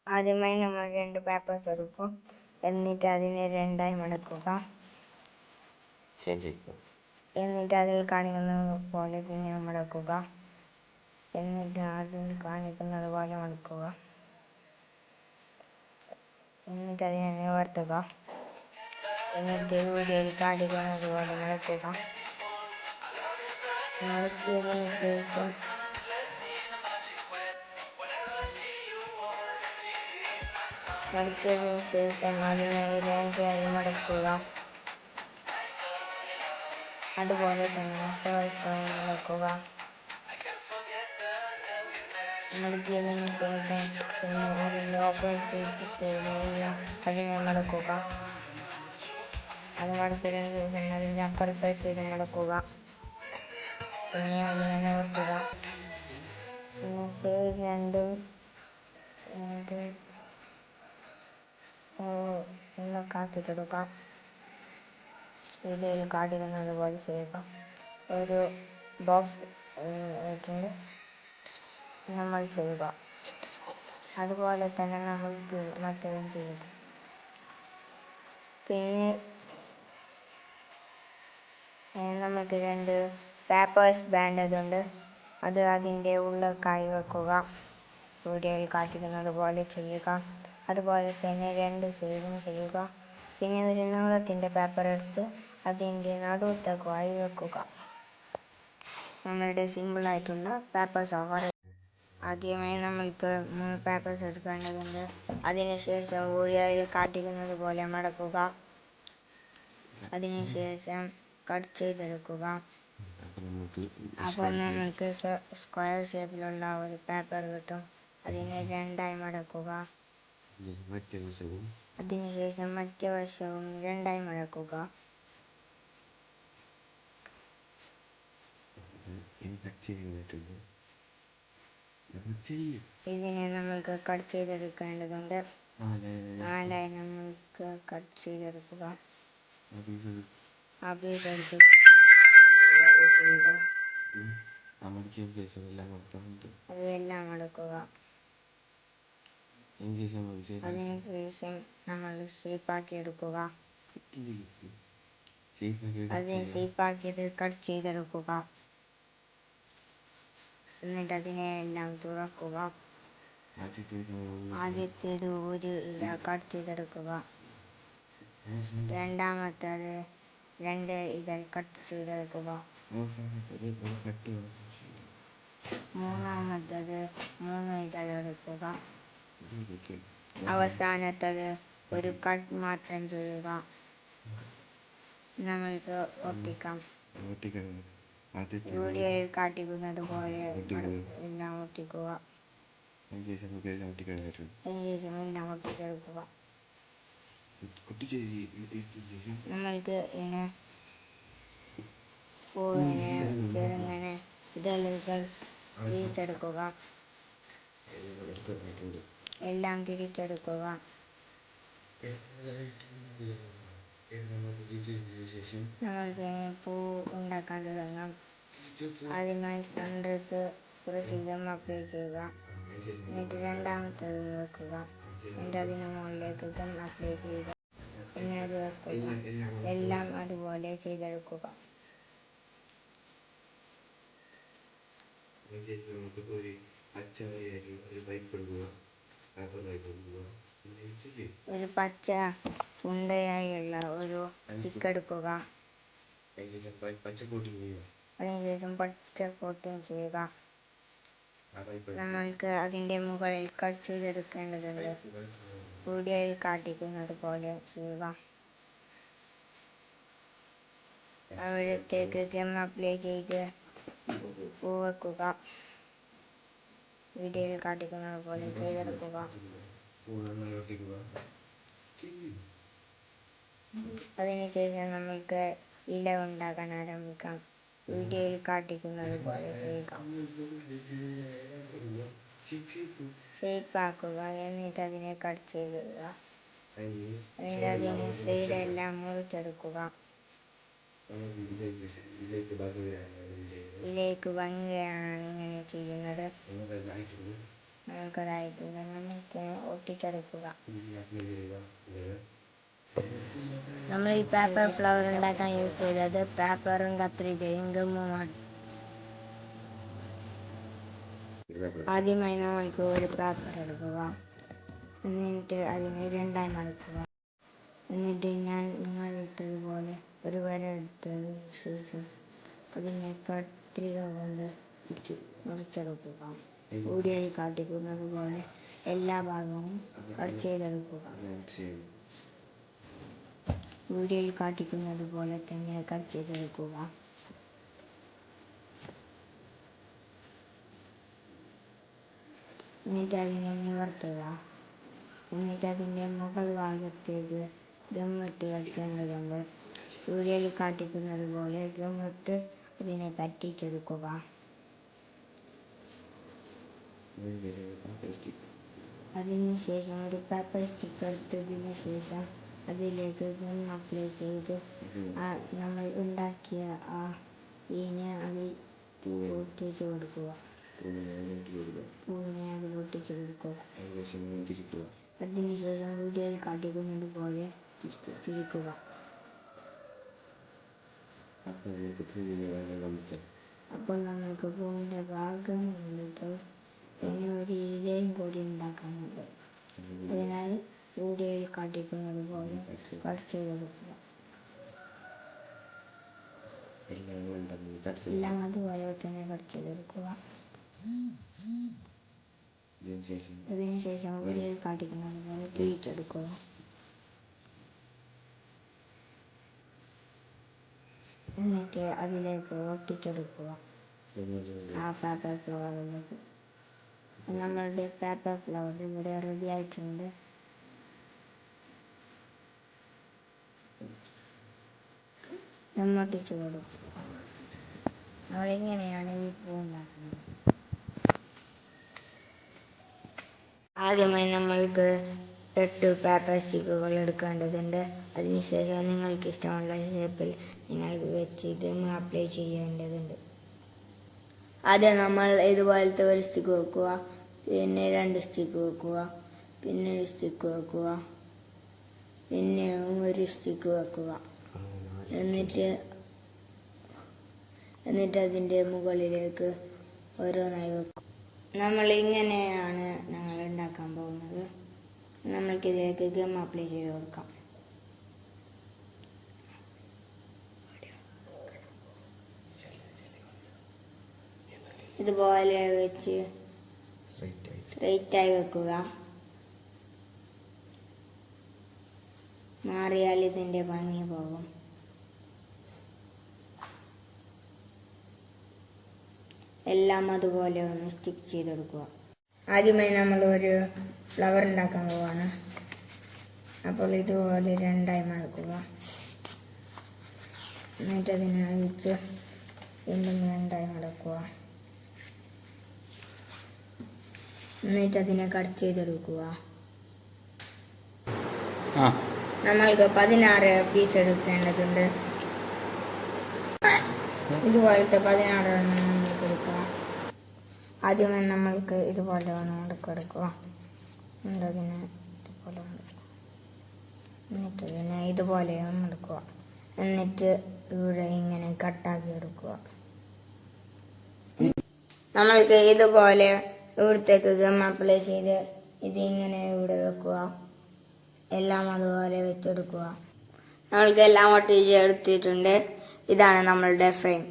ആദ്യമായി നമ്മൾ 2 പേപ്പേഴ്സ് എടുക്കും. എന്നിട്ട് അതിനെ 2ആയി മടക്കുക. എന്നിട്ട് അതിൽ കാണിക്കുന്നത് പോലെ പിന്നെ മടക്കുക. എന്നിട്ട് അതിൽ കാണിക്കുന്നത് പോലെ മടക്കുക. എന്നിട്ട് അതിനെ നിവർത്തുക. എന്നിട്ട് വീഡിയോയിൽ കാണിക്കുന്നത് പോലെ മടക്കുക. മടക്കിയതിനു ശേഷം അതിനെ 2ആയി മടക്കുക. അതുപോലെ തന്നെ മറ്റവശവും മടക്കുക. മടക്കിയതിനു ശേഷം പിന്നെ അതിൻ്റെ ഓപ്പോസിറ്റ് സൈഡ് അതിനെ മടക്കുക. അത് മടക്കിയതിനു ശേഷം അതിൻ്റെ അപ്പുറത്തെ സൈഡ് മടക്കുക. പിന്നെ അതിനെ നിവർത്തുക. പിന്നെ സൈഡ് രണ്ടും ആക്കിയിട്ടെടുക്കുക. വീഡിയോയിൽ കാണിക്കുന്നത് പോലെ ചെയ്യുക. ഒരു ബോക്സ് വെച്ചിട്ട് നമ്മൾ ചെയ്യുക. അതുപോലെ തന്നെ നമ്മൾ മറ്റേതും ചെയ്യുക. പിന്നെ നമുക്ക് 2 പേപ്പേഴ്സ് വേണ്ടതുണ്ട്. അത് അതിൻ്റെ ഉള്ളിലേക്കായി വെക്കുക. വീഡിയോയിൽ കാണിക്കുന്നത് പോലെ ചെയ്യുക. അതുപോലെ തന്നെ 2 സൈഡും ചെയ്യുക. പിന്നെ ഒരു നീളത്തിൻ്റെ പേപ്പർ എടുത്ത് അതിൻ്റെ നടുവത്തേക്കായി വെക്കുക. നമ്മളുടെ സിമ്പിളായിട്ടുള്ള പേപ്പേഴ്സ് ആവാറ്. ആദ്യമായി നമ്മൾക്ക് 3 പേപ്പേഴ്സ് എടുക്കേണ്ടതുണ്ട്. അതിനുശേഷം വീഡിയോയിൽ കാണിക്കുന്നത് പോലെ മടക്കുക. അതിനുശേഷം കട്ട് ചെയ്തെടുക്കുക. അപ്പോൾ നമ്മൾക്ക് സ്ക്വയർ ഷേപ്പിലുള്ള ഒരു പേപ്പർ കിട്ടും. അതിനെ 2ആയി മടക്കുക. അതിനുശേഷം മറ്റേ വശവും 2ആയി മടക്കുക. ഇതിനെ നമ്മൾക്ക് കട്ട് ചെയ്തെടുക്കേണ്ടതുണ്ട്. 4ആയി നമ്മൾക്ക് കട്ട് ചെയ്തെടുക്കുക. അതെല്ലാം മടക്കുക. അതിനുശേഷം നമ്മൾ ഷേപ്പാക്കി എടുക്കുക. അതിന് ഷേപ്പാക്കിയത് കട്ട് ചെയ്തെടുക്കുക. എന്നിട്ട് അതിനെ എല്ലാം തുറക്കുക. ആദ്യത്തേത് ഒരു ഇല കട്ട് ചെയ്തെടുക്കുക. രണ്ടാമത്തേത് 2 ഇതൾ കട്ട് ചെയ്തെടുക്കുക. മൂന്നാമത്തേത് 3 ഇതൾ എടുക്കുക. അവസാനത്തേത് ഒരു കട്ട് മാത്രം ചെയ്യുക. നമ്മൾക്ക് ഒട്ടിക്കാം. വീഡിയോയിൽ കാണിക്കുന്നത് പോലെ എല്ലാം ഒട്ടിക്കുക. അതിനുശേഷം എല്ലാം ഒട്ടിച്ചെടുക്കുക. നമ്മൾക്ക് ഇതിനെ പൂവിനെ ചെറുങ്ങനെ ഇതളുകൾ തിരിച്ചെടുക്കുക. എല്ലാം തിരിച്ചെടുക്കുക. നമ്മൾക്ക് പൂ ഉണ്ടാക്കാൻ തുടങ്ങാം. ആദ്യമായി സെൻറ്ററിലേക്ക് കുറച്ച് ഗം അപ്ലൈ ചെയ്യുക. എന്നിട്ട് രണ്ടാമത്തേത് വെക്കുക. എന്നിട്ട് അതിന് മുകളിലേക്ക് ഗം അപ്ലൈ ചെയ്യുക. പിന്നെ അത് വെക്കുക. എല്ലാം അതുപോലെ ചെയ്തെടുക്കുക. ഒരു പച്ച ഉണ്ടയായുള്ള ഒരു സ്റ്റിക്ക് എടുക്കുക. അതിനുശേഷം പച്ച കോട്ടിങ് ചെയ്യുക. നമ്മൾക്ക് അതിൻ്റെ മുകളിൽ കട്ട് ചെയ്തെടുക്കേണ്ടതുണ്ട്. വീഡിയോയിൽ കാണിക്കുന്നത് പോലെ ചെയ്യുക. അവിടത്തേക്ക് ഗം അപ്ലൈ ചെയ്ത് പൂ വെക്കുക. വീഡിയോയിൽ കാണിക്കുന്നത് പോലെ ചെയ്തെടുക്കുക. അതിനുശേഷം നമ്മൾക്ക് ഇല ഉണ്ടാക്കാൻ ആരംഭിക്കാം. വീഡിയോയിൽ കാണിക്കുന്നത് പോലെ ചെയ്യുക. ഷേപ്പാക്കുക. എന്നിട്ട് അതിനെ കട്ട് ചെയ്യുക. എന്നിട്ട് അതിന് സൈഡെല്ലാം മുറിച്ചെടുക്കുക. ഇതിലേക്ക് ഭംഗിയാണ് ഇങ്ങനെ ചെയ്യുന്നത്. നമുക്കതായിട്ടുണ്ട്. നമുക്ക് ഒട്ടിച്ചെടുക്കുക. നമ്മൾ ഈ പേപ്പർ ഫ്ലവർ ഉണ്ടാക്കാൻ യൂസ് ചെയ്തത് പേപ്പറും കത്രികയും ഗമ്മുമാണ്. ആദ്യമായി നമ്മൾക്ക് ഒരു പേപ്പർ എടുക്കുക. എന്നിട്ട് അതിനെ രണ്ടായി മടക്കുക. എന്നിട്ട് നിങ്ങൾ ഇട്ടതുപോലെ ഒരു വര എടുത്തതിന് ശേഷം അതിനെ കത്രിക കൊണ്ട് മുറിച്ചെടുക്കുക. വീഡിയോയിൽ കാട്ടിക്കുന്നത് പോലെ എല്ലാ ഭാഗവും കട്ട് ചെയ്തെടുക്കുക. വീഡിയോയിൽ കാട്ടിക്കുന്നത് പോലെ തന്നെ കട്ട് ചെയ്തെടുക്കുക. എന്നിട്ട് അതിനെ നിവർത്തുക. എന്നിട്ട് അതിൻ്റെ മുകൾ ഭാഗത്തേക്ക് ഗമ്മിട്ട് വയ്ക്കേണ്ടതുണ്ട്. വീഡിയോയിൽ കാട്ടിക്കുന്നത് പോലെ ഗമ്മിട്ട് അതിനെ പറ്റിച്ചെടുക്കുക. അതിനുശേഷം ഒരു പേപ്പർ സ്റ്റിക്ക് എടുത്തതിന് ശേഷം അതിലേക്ക് ഗം അപ്ലൈ ചെയ്ത് നമ്മൾ ഉണ്ടാക്കിയ ആ ഇതിനെ അതിൽ ഒട്ടിച്ചു കൊടുക്കുക. പൂവിനെ അതിൽ ഒട്ടിച്ചു കൊടുക്കുക. അതിനുശേഷം വീഡിയോയിൽ കാട്ടിക്കുന്നത് പോലെ തിരിക്കുക. അപ്പോൾ നമുക്ക് പൂവിൻ്റെ ഭാഗം എടുത്ത് പിന്നെ ഒരു ഇലയും കൂടി ഉണ്ടാക്കാനുണ്ട്. അതിനാൽ വീഡിയോയിൽ കാട്ടിക്കുന്നത് പോലെ കട്ട് ചെയ്തെടുക്കുക. എല്ലാം അതുപോലെ തന്നെ കട്ട് ചെയ്തെടുക്കുക. അതിനുശേഷം വീഡിയോയിൽ കാട്ടിക്കുന്നത് പോലെ തിരിച്ചെടുക്കുക. എന്നിട്ട് അതിലേക്ക് ഒട്ടിച്ചെടുക്കുക ആ പേപ്പർ ഫ്ലവറിലേക്ക്. നമ്മളുടെ പേപ്പർ ഫ്ലവർ ഇവിടെ റെഡി ആയിട്ടുണ്ട്. ഒട്ടിച്ചു കൊടുക്കുക. നമ്മളിങ്ങനെയാണ് ഈ പൂ ഉണ്ടാക്കുന്നത്. ആദ്യമായി നമ്മൾക്ക് 8 പേപ്പർ സ്റ്റിക്കുകൾ എടുക്കേണ്ടതുണ്ട്. അതിനുശേഷം നിങ്ങൾക്ക് ഇഷ്ടമുള്ള ഷേപ്പിൽ നിങ്ങൾക്ക് വെച്ച് ഗം അപ്ലൈ ചെയ്യേണ്ടതുണ്ട്. ആദ്യം നമ്മൾ ഇതുപോലത്തെ ഒരു സ്റ്റിക്ക് വെക്കുക. പിന്നെ 2 സ്റ്റിക്ക് വെക്കുക. പിന്നെ ഒരു സ്റ്റിക്ക് വെക്കുക. പിന്നെ ഒരു സ്റ്റിക്ക് വെക്കുക. എന്നിട്ട് അതിൻ്റെ മുകളിലേക്ക് ഓരോന്നായി വെക്കുക. നമ്മൾ ഇങ്ങനെയാണ് ഞങ്ങൾ ഉണ്ടാക്കാൻ പോകുന്നത്. നമ്മൾക്കിതിലേക്ക് ഗം അപ്ലൈ ചെയ്ത് കൊടുക്കാം. ഇതുപോലെ വെച്ച് സ്ട്രെയിറ്റായി വെക്കുക. മാറിയാൽ ഇതിൻ്റെ ഭംഗി പോകും. എല്ലാം അതുപോലെ ഒന്ന് സ്റ്റിക്ക് ചെയ്തെടുക്കുക. ആദ്യമായി നമ്മൾ ഒരു ഫ്ലവർ ഉണ്ടാക്കാൻ പോവാണ്. അപ്പോൾ ഇതുപോലെ 2ആയി മടക്കുക. എന്നിട്ട് അതിനെ അഴിച്ച് വീണ്ടും 2ആയി മടക്കുക. എന്നിട്ട് അതിനെ കട്ട് ചെയ്തെടുക്കുക. നമ്മൾക്ക് 16 പീസ് എടുക്കേണ്ടതുണ്ട്. ഇതുപോലത്തെ 16 എണ്ണം നമ്മൾക്ക് എടുക്കുക. ആദ്യമായി നമ്മൾക്ക് ഇതുപോലെ ഒന്ന് മടക്കെടുക്കുക. അതിനെ ഇതുപോലെ എന്നിട്ട് ഇതിനെ ഇതുപോലെ മടക്കുക. എന്നിട്ട് ഇവിടെ ഇങ്ങനെ കട്ടാക്കി എടുക്കുക. നമ്മൾക്ക് ഇതുപോലെ ഇവിടത്തേക്ക് ഗം അപ്ലൈ ചെയ്ത് ഇതിങ്ങനെ ഇവിടെ വെക്കുക. എല്ലാം അതുപോലെ വെച്ചെടുക്കുക. നമ്മൾക്ക് എല്ലാം ഒട്ടിച്ച് എടുത്തിട്ടുണ്ട്. ഇതാണ് നമ്മളുടെ ഫ്രെയിം.